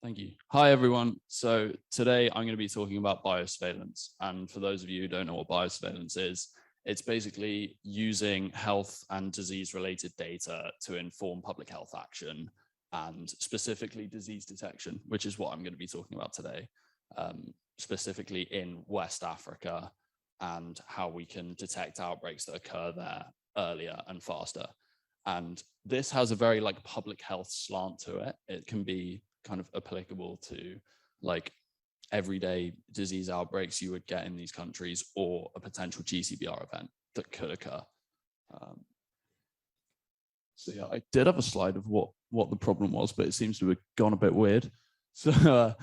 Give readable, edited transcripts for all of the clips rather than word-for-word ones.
Thank you. Hi, everyone. So today I'm going to be talking about biosurveillance. And for those of you who don't know what biosurveillance is, it's basically using health and disease-related data to inform public health action and specifically disease detection, which is what I'm going to be talking about today, specifically in West Africa and how we can detect outbreaks that occur there earlier and faster. And this has a very public health slant to it. It can be kind of applicable to everyday disease outbreaks you would get in these countries or a potential GCBR event that could occur. So yeah, I did have a slide of what the problem was, but it seems to have gone a bit weird. So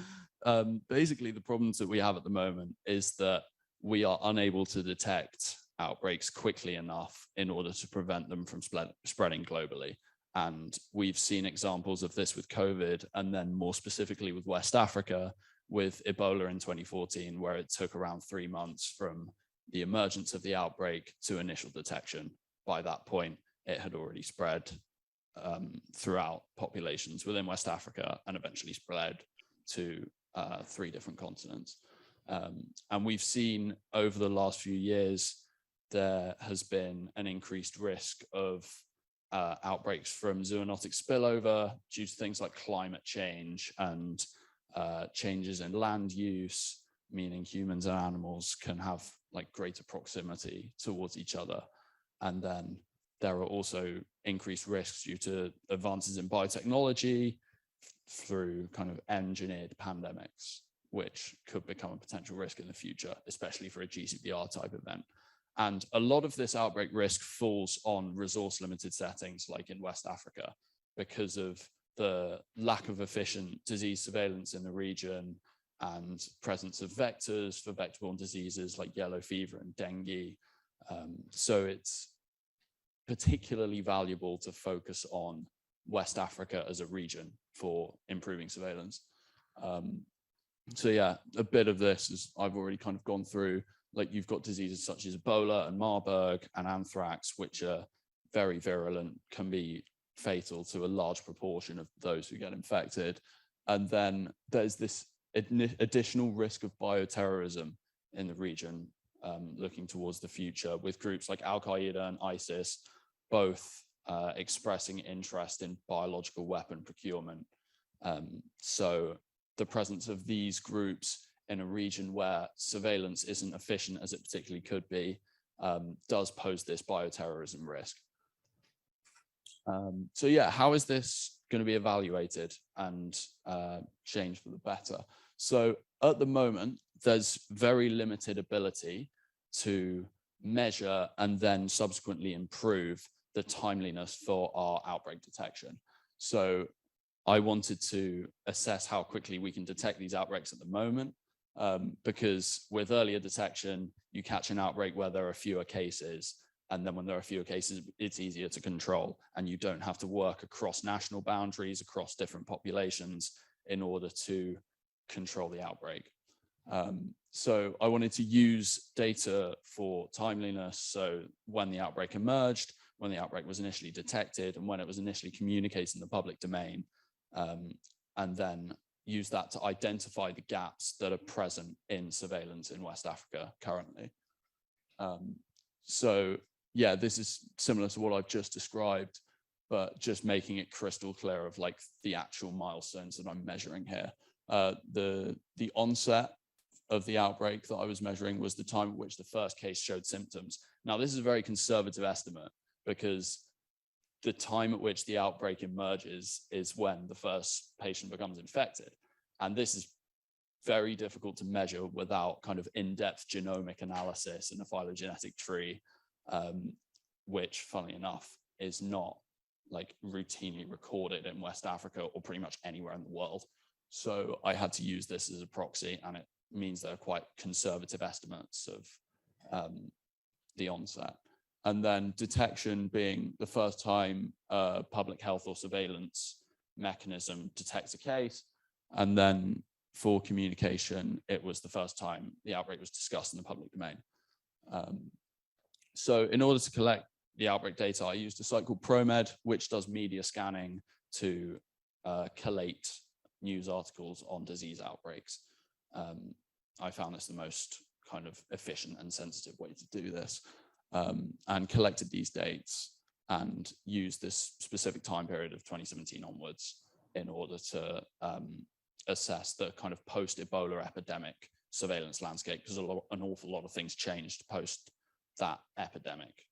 basically the problems that we have at the moment is that we are unable to detect outbreaks quickly enough in order to prevent them from spreading globally. And we've seen examples of this with COVID, and then more specifically with West Africa, with Ebola in 2014, where it took around 3 months from the emergence of the outbreak to initial detection. By that point, it had already spread throughout populations within West Africa and eventually spread to 3 different continents. And we've seen over the last few years, there has been an increased risk of outbreaks from zoonotic spillover due to things like climate change and changes in land use, meaning humans and animals can have greater proximity towards each other. And then there are also increased risks due to advances in biotechnology through kind of engineered pandemics, which could become a potential risk in the future, especially for a GCBR type event. And a lot of this outbreak risk falls on resource limited settings like in West Africa because of the lack of efficient disease surveillance in the region and presence of vectors for vector-borne diseases like yellow fever and dengue. So it's particularly valuable to focus on West Africa as a region for improving surveillance. So yeah, a bit of this is I've already kind of gone through. You've got diseases such as Ebola and Marburg and anthrax, which are very virulent, can be fatal to a large proportion of those who get infected. And then there's this additional risk of bioterrorism in the region, looking towards the future, with groups like Al-Qaeda and ISIS, both expressing interest in biological weapon procurement. So the presence of these groups in a region where surveillance isn't efficient as it particularly could be, does pose this bioterrorism risk. So yeah, how is this going to be evaluated and changed for the better? So at the moment, there's very limited ability to measure and then subsequently improve the timeliness for our outbreak detection. So I wanted to assess how quickly we can detect these outbreaks at the moment. Because with earlier detection, you catch an outbreak where there are fewer cases. And then when there are fewer cases, it's easier to control. And you don't have to work across national boundaries, across different populations in order to control the outbreak. So I wanted to use data for timeliness. So when the outbreak emerged, when the outbreak was initially detected, and when it was initially communicated in the public domain, and then use that to identify the gaps that are present in surveillance in West Africa currently. So yeah, this is similar to what I've just described, but just making it crystal clear of the actual milestones that I'm measuring here. The onset of the outbreak that I was measuring was the time at which the first case showed symptoms. Now, this is a very conservative estimate because the time at which the outbreak emerges is when the first patient becomes infected. And this is very difficult to measure without kind of in-depth genomic analysis in a phylogenetic tree, which, funnily enough, is not routinely recorded in West Africa or pretty much anywhere in the world. So I had to use this as a proxy, and it means they're quite conservative estimates of the onset. And then detection being the first time public health or surveillance mechanism detects a case. And then for communication, it was the first time the outbreak was discussed in the public domain. So in order to collect the outbreak data, I used a site called ProMed, which does media scanning to collate news articles on disease outbreaks. I found this the most kind of efficient and sensitive way to do this, and collected these dates and used this specific time period of 2017 onwards in order to assess the kind of post-Ebola epidemic surveillance landscape, because an awful lot of things changed post that epidemic.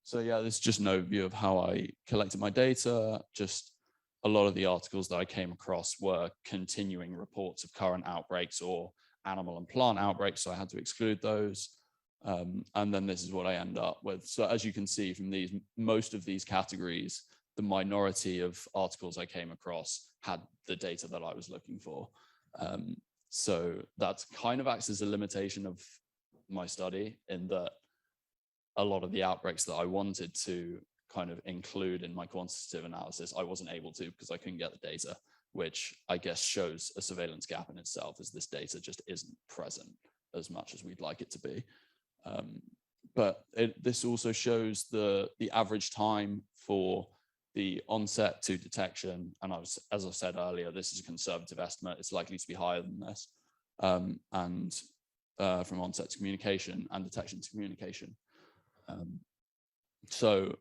So yeah, this is just an overview of how I collected my data. Just a lot of the articles that I came across were continuing reports of current outbreaks or animal and plant outbreaks, so I had to exclude those. And then this is what I end up with. So as you can see from these, most of these categories, the minority of articles I came across had the data that I was looking for. So that kind of acts as a limitation of my study, in that a lot of the outbreaks that I wanted to kind of include in my quantitative analysis, I wasn't able to because I couldn't get the data, which I guess shows a surveillance gap in itself, as this data just isn't present as much as we'd like it to be. But this also shows the average time for the onset to detection. And as I said earlier, this is a conservative estimate. It's likely to be higher than this. And from onset to communication and detection to communication. So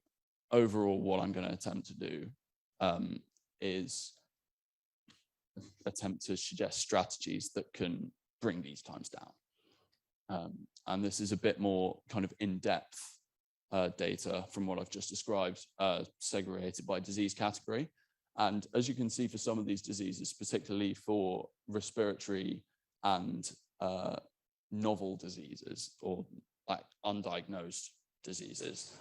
overall, what I'm going to attempt to do is attempt to suggest strategies that can bring these times down. And this is a bit more kind of in-depth data from what I've just described, segregated by disease category. And as you can see, for some of these diseases, particularly for respiratory and novel diseases, or like undiagnosed diseases,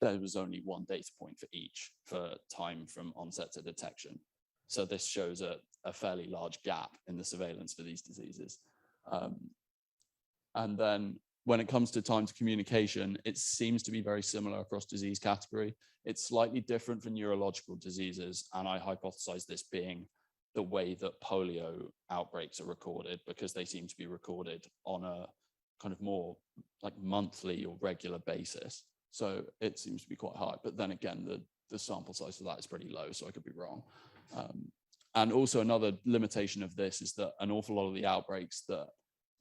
there was only one data point for each for time from onset to detection. So this shows a fairly large gap in the surveillance for these diseases. And then when it comes to time to communication, it seems to be very similar across disease category. It's slightly different for neurological diseases, and I hypothesize this being the way that polio outbreaks are recorded, because they seem to be recorded on a kind of more like monthly or regular basis. So it seems to be quite high, but then again, the sample size for that is pretty low, so I could be wrong. And also another limitation of this is that an awful lot of the outbreaks that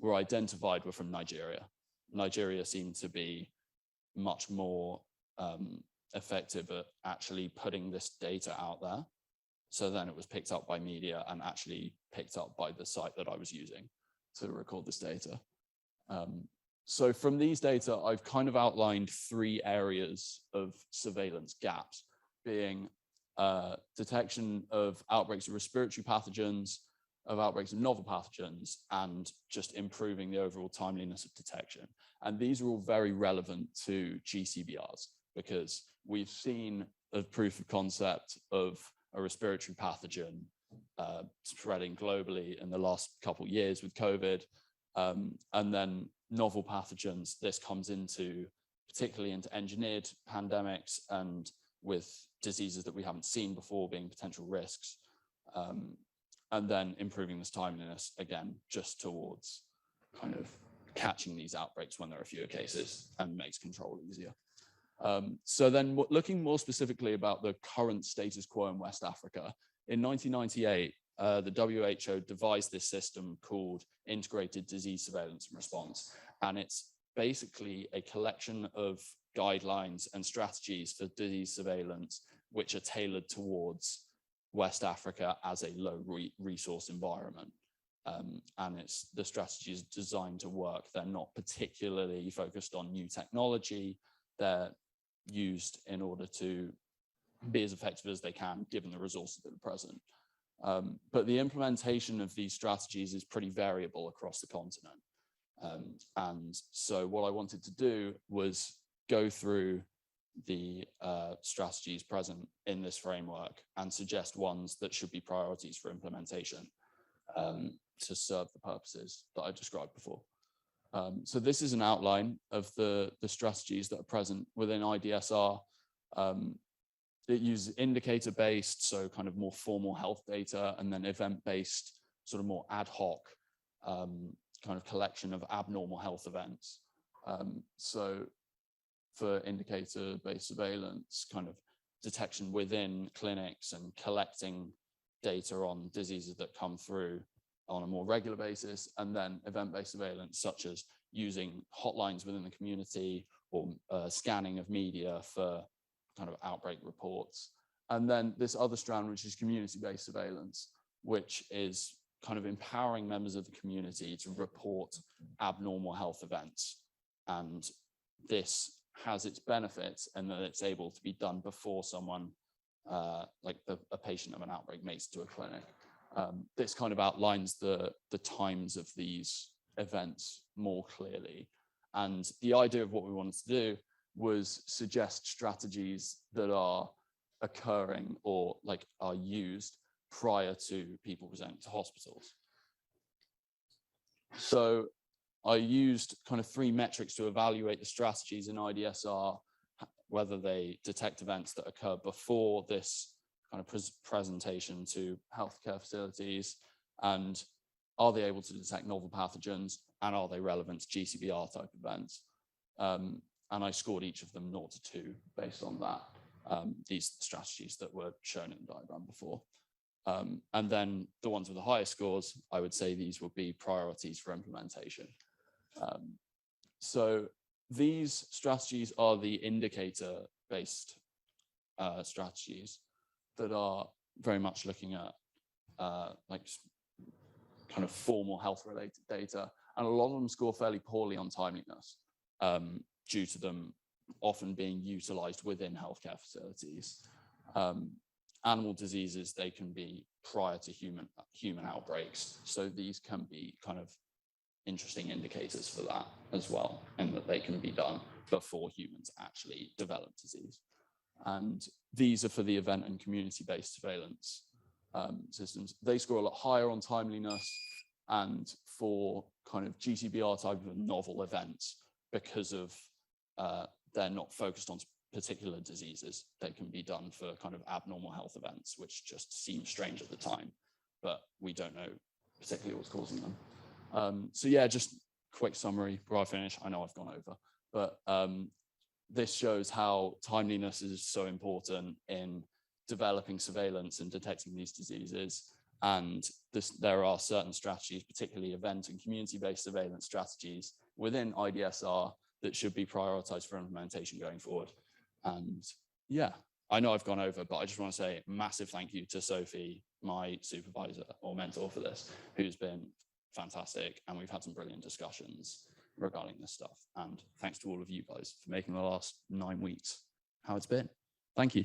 were identified were from Nigeria. Nigeria seemed to be much more effective at actually putting this data out there. So then it was picked up by media and actually picked up by the site that I was using to record this data. So from these data, I've kind of outlined 3 areas of surveillance gaps, being detection of outbreaks of respiratory pathogens, of outbreaks of novel pathogens, and just improving the overall timeliness of detection. And these are all very relevant to GCBRs, because we've seen a proof of concept of a respiratory pathogen spreading globally in the last couple of years with COVID. And then novel pathogens, this comes into, particularly into engineered pandemics and with diseases that we haven't seen before being potential risks. And then improving this timeliness, again, just towards kind of catching these outbreaks when there are fewer cases, and makes control easier. So then looking more specifically about the current status quo in West Africa, in 1998, the WHO devised this system called Integrated Disease Surveillance and Response. And it's basically a collection of guidelines and strategies for disease surveillance, which are tailored towards West Africa as a low resource environment. And the strategy is designed to work. They're not particularly focused on new technology. They're used in order to be as effective as they can, given the resources that are present. But the implementation of these strategies is pretty variable across the continent. And so what I wanted to do was go through the strategies present in this framework and suggest ones that should be priorities for implementation to serve the purposes that I described before. So this is an outline of the strategies that are present within IDSR. It uses indicator-based, so kind of more formal health data, and then event-based, sort of more ad hoc kind of collection of abnormal health events. So for indicator-based surveillance, kind of detection within clinics and collecting data on diseases that come through on a more regular basis, and then event-based surveillance, such as using hotlines within the community or scanning of media for kind of outbreak reports. And then this other strand, which is community-based surveillance, which is kind of empowering members of the community to report abnormal health events. And this has its benefits in that it's able to be done before someone, like a patient of an outbreak, makes it to a clinic. This kind of outlines the times of these events more clearly. And the idea of what we wanted to do was suggest strategies that are occurring or like are used prior to people presenting to hospitals. So I used kind of 3 metrics to evaluate the strategies in IDSR, whether they detect events that occur before this kind of presentation to healthcare facilities, and are they able to detect novel pathogens, and are they relevant to GCBR type events? And I scored each of them 0 to 2 based on that. These strategies that were shown in the diagram before. And then the ones with the highest scores, I would say these would be priorities for implementation. So these strategies are the indicator-based strategies that are very much looking at like kind of formal health-related data, and a lot of them score fairly poorly on timeliness due to them often being utilized within healthcare facilities. Animal diseases, they can be prior to human outbreaks. So these can be kind of interesting indicators for that as well, and that they can be done before humans actually develop disease. And these are for the event and community-based surveillance systems. They score a lot higher on timeliness and for kind of GCBR type of novel events, because of they're not focused on particular diseases. They can be done for kind of abnormal health events, which just seem strange at the time, but we don't know particularly what's causing them. So yeah, just quick summary before I finish. I know I've gone over, but this shows how timeliness is so important in developing surveillance and detecting these diseases. And there are certain strategies, particularly event and community-based surveillance strategies within IDSR, that should be prioritized for implementation going forward. And yeah, I know I've gone over, but I just want to say a massive thank you to Sophie, my supervisor or mentor for this, who's been fantastic. And we've had some brilliant discussions regarding this stuff. And thanks to all of you guys for making the last 9 weeks how it's been. Thank you.